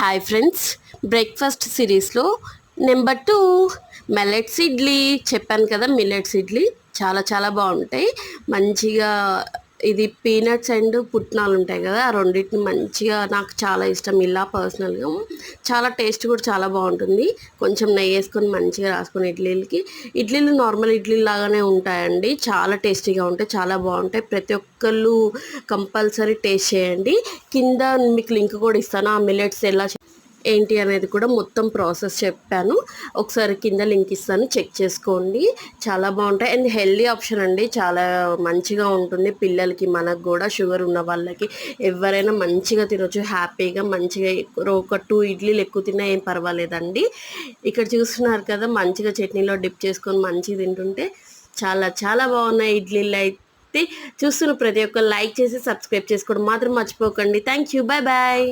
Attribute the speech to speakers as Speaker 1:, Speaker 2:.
Speaker 1: Hi friends, breakfast సిరీస్లో number 2 millets idli చెప్పాను కదా. మిల్లెట్స్ ఇడ్లీ చాలా చాలా బాగుంటాయి. మంచిగా ఇది పీనట్స్ అండ్ పుట్నాలు ఉంటాయి కదా, ఆ రెండింటిని మంచిగా నాకు చాలా ఇష్టం. ఇలా పర్సనల్గా చాలా టేస్ట్ కూడా చాలా బాగుంటుంది. కొంచెం నెయ్యి వేసుకొని మంచిగా రాసుకొని ఇడ్లీలు నార్మల్ ఇడ్లీ లాగానే ఉంటాయండి. చాలా టేస్టీగా ఉంటాయి, చాలా బాగుంటాయి. ప్రతి ఒక్కళ్ళు కంపల్సరీ టేస్ట్ చేయండి. కింద మీకు లింక్ కూడా ఇస్తాను. ఆ మిల్లెట్స్ ఎలా ఏంటి అనేది కూడా మొత్తం ప్రాసెస్ చెప్పాను. ఒకసారి కింద లింక్ ఇస్తాను, చెక్ చేసుకోండి. చాలా బాగుంటాయి అండ్ హెల్దీ ఆప్షన్ అండి. చాలా మంచిగా ఉంటుంది పిల్లలకి, మనకు కూడా, షుగర్ ఉన్న వాళ్ళకి ఎవరైనా మంచిగా తినొచ్చు హ్యాపీగా. మంచిగా ఒక 2 ఇడ్లీలు ఎక్కువ తిన్నా ఏం పర్వాలేదండి. ఇక్కడ చూస్తున్నారు కదా, మంచిగా చట్నీలో డిప్ చేసుకొని మంచిగా తింటుంటే చాలా చాలా బాగున్నాయి ఇడ్లీలు అయితే. చూస్తున్న ప్రతి ఒక్క లైక్ చేసి సబ్స్క్రైబ్ చేసుకోవడం మాత్రం మర్చిపోకండి. Thank you, bye bye.